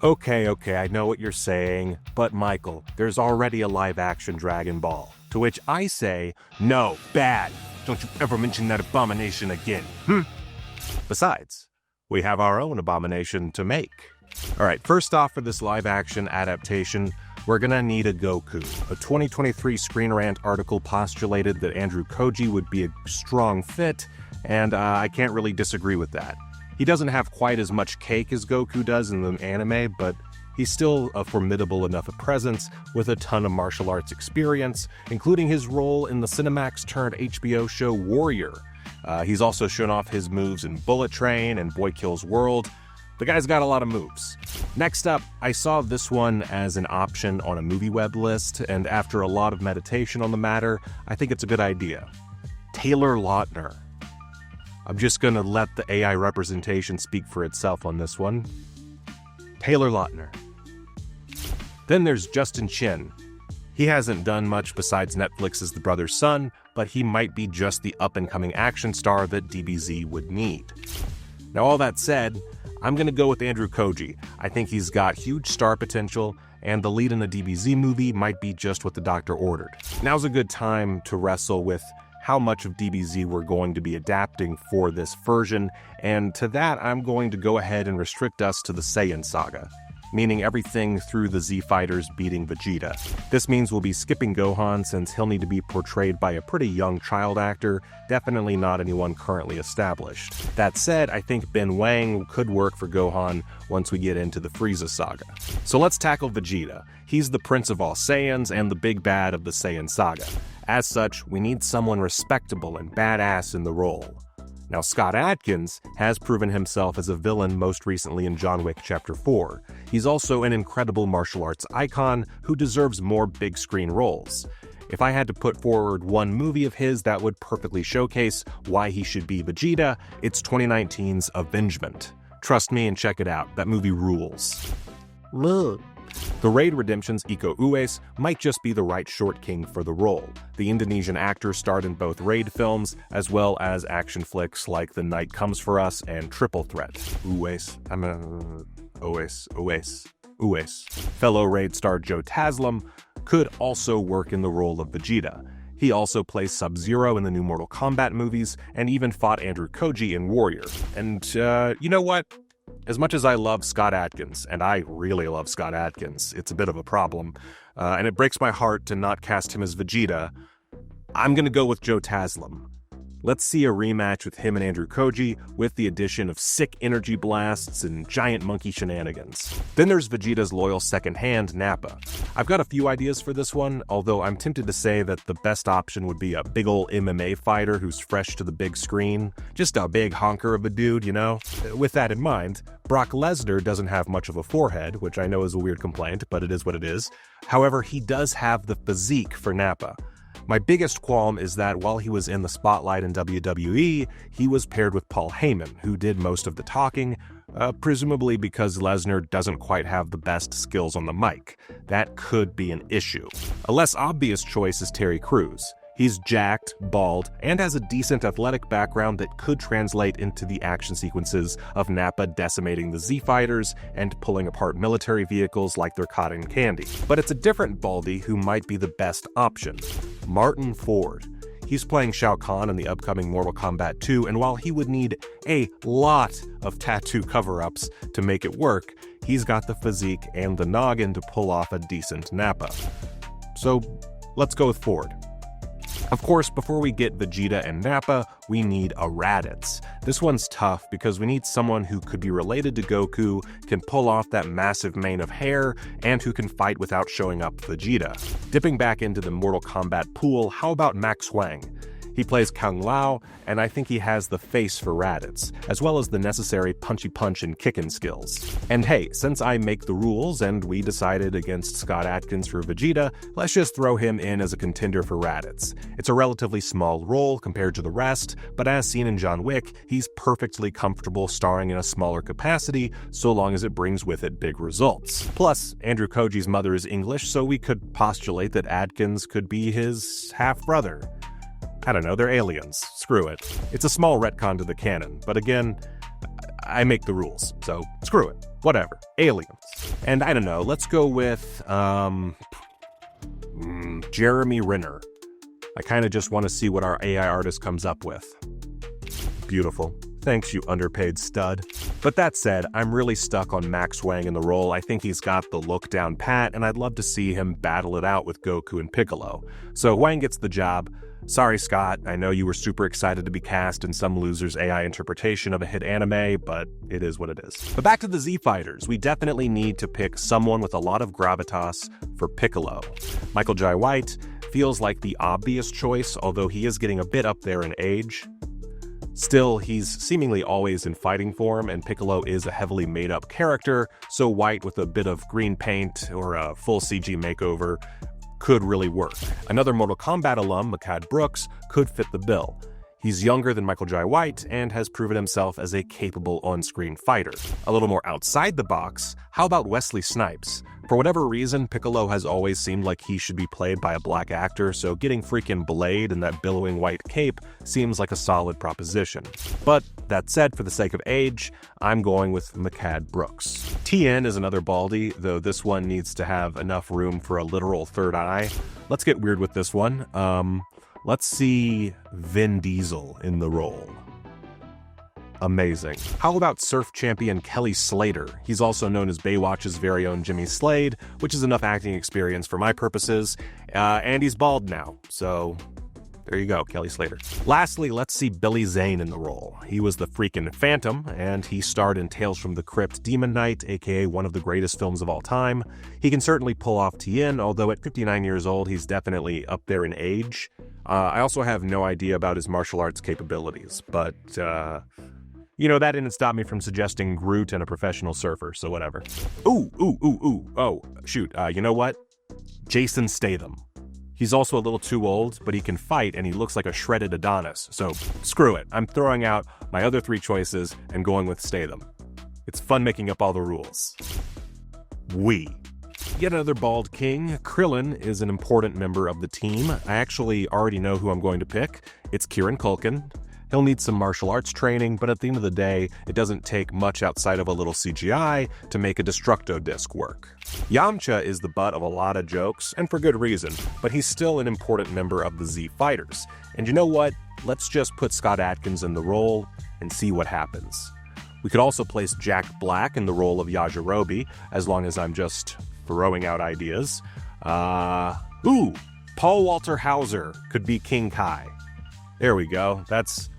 Okay, I know what you're saying, but Michael, there's already a live-action Dragon Ball. To which I say, no, bad. Don't you ever mention that abomination again, Besides, we have our own abomination to make. Alright, first off for this live-action adaptation, we're gonna need a Goku. A 2023 ScreenRant article postulated that Andrew Koji would be a strong fit, and I can't really disagree with that. He doesn't have quite as much cake as Goku does in the anime, but he's still a formidable enough presence with a ton of martial arts experience, including his role in the Cinemax-turned-HBO show Warrior. He's also shown off his moves in Bullet Train and Boy Kills World. The guy's got a lot of moves. Next up, I saw this one as an option on a MovieWeb list, and after a lot of meditation on the matter, I think it's a good idea. Taylor Lautner. I'm just gonna let the AI representation speak for itself on this one. Taylor Lautner. Then there's Justin Chin. He hasn't done much besides Netflix's The Brother's Son, but he might be just the up-and-coming action star that DBZ would need. Now all that said, I'm gonna go with Andrew Koji. I think he's got huge star potential, and the lead in the DBZ movie might be just what the doctor ordered. Now's a good time to wrestle with how much of DBZ we're going to be adapting for this version, and to that I'm going to go ahead and restrict us to the Saiyan saga, meaning everything through the Z Fighters beating Vegeta. This means we'll be skipping Gohan since he'll need to be portrayed by a pretty young child actor, definitely not anyone currently established. That said, I think Ben Wang could work for Gohan once we get into the Frieza saga. So let's tackle Vegeta. He's the prince of all Saiyans and the big bad of the Saiyan saga. As such, we need someone respectable and badass in the role. Now, Scott Adkins has proven himself as a villain most recently in John Wick Chapter 4. He's also an incredible martial arts icon who deserves more big screen roles. If I had to put forward one movie of his that would perfectly showcase why he should be Vegeta, it's 2019's Avengement. Trust me and check it out, that movie rules. Look. The Raid Redemption's Iko Uwais might just be the right short king for the role. The Indonesian actor starred in both Raid films, as well as action flicks like The Night Comes For Us and Triple Threat. Uwais. Fellow Raid star Joe Taslim could also work in the role of Vegeta. He also plays Sub-Zero in the new Mortal Kombat movies, and even fought Andrew Koji in Warrior. And, you know what? As much as I love Scott Adkins, and I really love Scott Adkins, it's a bit of a problem, and it breaks my heart to not cast him as Vegeta, I'm gonna go with Joe Taslim. Let's see a rematch with him and Andrew Koji with the addition of sick energy blasts and giant monkey shenanigans. Then there's Vegeta's loyal second hand, Nappa. I've got a few ideas for this one, although I'm tempted to say that the best option would be a big ol' MMA fighter who's fresh to the big screen. Just a big honker of a dude, you know? With that in mind, Brock Lesnar doesn't have much of a forehead, which I know is a weird complaint, but it is what it is. However, he does have the physique for Nappa. My biggest qualm is that while he was in the spotlight in WWE, he was paired with Paul Heyman, who did most of the talking, presumably because Lesnar doesn't quite have the best skills on the mic. That could be an issue. A less obvious choice is Terry Crews. He's jacked, bald, and has a decent athletic background that could translate into the action sequences of Nappa decimating the Z Fighters and pulling apart military vehicles like they're cotton candy. But it's a different Baldy who might be the best option. Martin Ford. He's playing Shao Kahn in the upcoming Mortal Kombat 2, and while he would need a lot of tattoo cover-ups to make it work, he's got the physique and the noggin to pull off a decent Nappa. So let's go with Ford. Of course, before we get Vegeta and Nappa, we need a Raditz. This one's tough because we need someone who could be related to Goku, can pull off that massive mane of hair, and who can fight without showing up Vegeta. Dipping back into the Mortal Kombat pool, how about Max Huang? He plays Kung Lao, and I think he has the face for Raditz, as well as the necessary punchy punch and kickin' skills. And hey, since I make the rules and we decided against Scott Adkins for Vegeta, let's just throw him in as a contender for Raditz. It's a relatively small role compared to the rest, but as seen in John Wick, he's perfectly comfortable starring in a smaller capacity, so long as it brings with it big results. Plus, Andrew Koji's mother is English, so we could postulate that Adkins could be his half-brother. I don't know, they're aliens. Screw it. It's a small retcon to the canon, but again, I make the rules, so screw it. Whatever. Aliens. And I don't know, let's go with, Jeremy Renner. I kind of just want to see what our AI artist comes up with. Beautiful. Thanks, you underpaid stud. But that said, I'm really stuck on Max Wang in the role. I think he's got the look down pat, and I'd love to see him battle it out with Goku and Piccolo. So Wang gets the job. Sorry, Scott, I know you were super excited to be cast in some loser's AI interpretation of a hit anime, but it is what it is. But back to the Z Fighters, we definitely need to pick someone with a lot of gravitas for Piccolo. Michael Jai White feels like the obvious choice, although he is getting a bit up there in age. Still, he's seemingly always in fighting form, and Piccolo is a heavily made-up character, so White with a bit of green paint or a full CG makeover could really work. Another Mortal Kombat alum, Makad Brooks, could fit the bill. He's younger than Michael Jai White and has proven himself as a capable on-screen fighter. A little more outside the box, how about Wesley Snipes? For whatever reason, Piccolo has always seemed like he should be played by a black actor, so getting freaking Blade in that billowing white cape seems like a solid proposition. But that said, for the sake of age, I'm going with Makad Brooks. Tien is another Baldy, though this one needs to have enough room for a literal third eye. Let's get weird with this one. Let's see Vin Diesel in the role. Amazing. How about surf champion Kelly Slater? He's also known as Baywatch's very own Jimmy Slade, which is enough acting experience for my purposes, and he's bald now, so there you go, Kelly Slater. Lastly, let's see Billy Zane in the role. He was the freaking Phantom, and he starred in Tales from the Crypt Demon Knight, aka one of the greatest films of all time. He can certainly pull off Tien, although at 59 years old, he's definitely up there in age. I also have no idea about his martial arts capabilities, but that didn't stop me from suggesting Groot and a professional surfer, so whatever. Oh, shoot, you know what? Jason Statham. He's also a little too old, but he can fight and he looks like a shredded Adonis, so screw it. I'm throwing out my other three choices and going with Statham. It's fun making up all the rules. Yet another bald king, Krillin, is an important member of the team. I actually already know who I'm going to pick. It's Kieran Culkin. He'll need some martial arts training, but at the end of the day, it doesn't take much outside of a little CGI to make a Destructo disc work. Yamcha is the butt of a lot of jokes, and for good reason, but he's still an important member of the Z Fighters. And you know what? Let's just put Scott Adkins in the role and see what happens. We could also place Jack Black in the role of Yajirobe, as long as I'm just throwing out ideas. Paul Walter Hauser could be King Kai. There we go. That's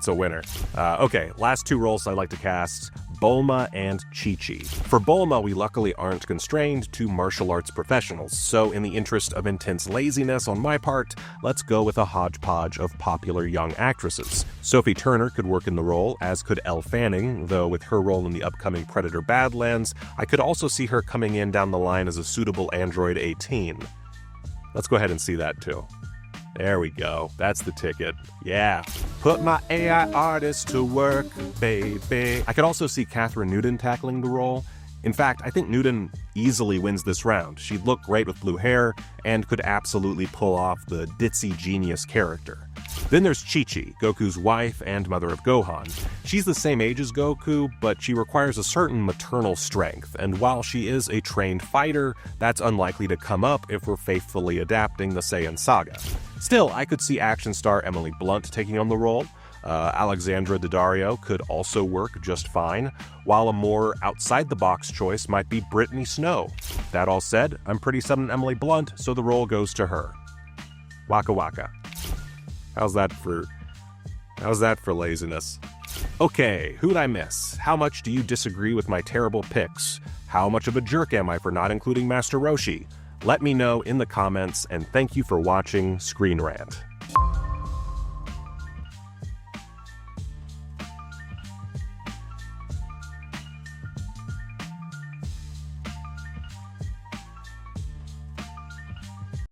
a winner. Okay, last two roles I'd like to cast, Bulma and Chi-Chi. For Bulma, we luckily aren't constrained to martial arts professionals, so in the interest of intense laziness on my part, let's go with a hodgepodge of popular young actresses. Sophie Turner could work in the role, as could Elle Fanning, though with her role in the upcoming Predator Badlands, I could also see her coming in down the line as a suitable Android 18. Let's go ahead and see that too. There we go. That's the ticket. Yeah. Put my AI artist to work, baby. I could also see Catherine Newton tackling the role. In fact, I think Newton easily wins this round. She'd look great with blue hair and could absolutely pull off the ditzy genius character. Then there's Chi-Chi, Goku's wife and mother of Gohan. She's the same age as Goku, but she requires a certain maternal strength, and while she is a trained fighter, that's unlikely to come up if we're faithfully adapting the Saiyan saga. Still, I could see action star Emily Blunt taking on the role. Alexandra Daddario could also work just fine, while a more outside-the-box choice might be Brittany Snow. That all said, I'm pretty set on Emily Blunt, so the role goes to her. Waka waka. How's that for laziness? Okay, who'd I miss? How much do you disagree with my terrible picks? How much of a jerk am I for not including Master Roshi? Let me know in the comments, and thank you for watching ScreenRant.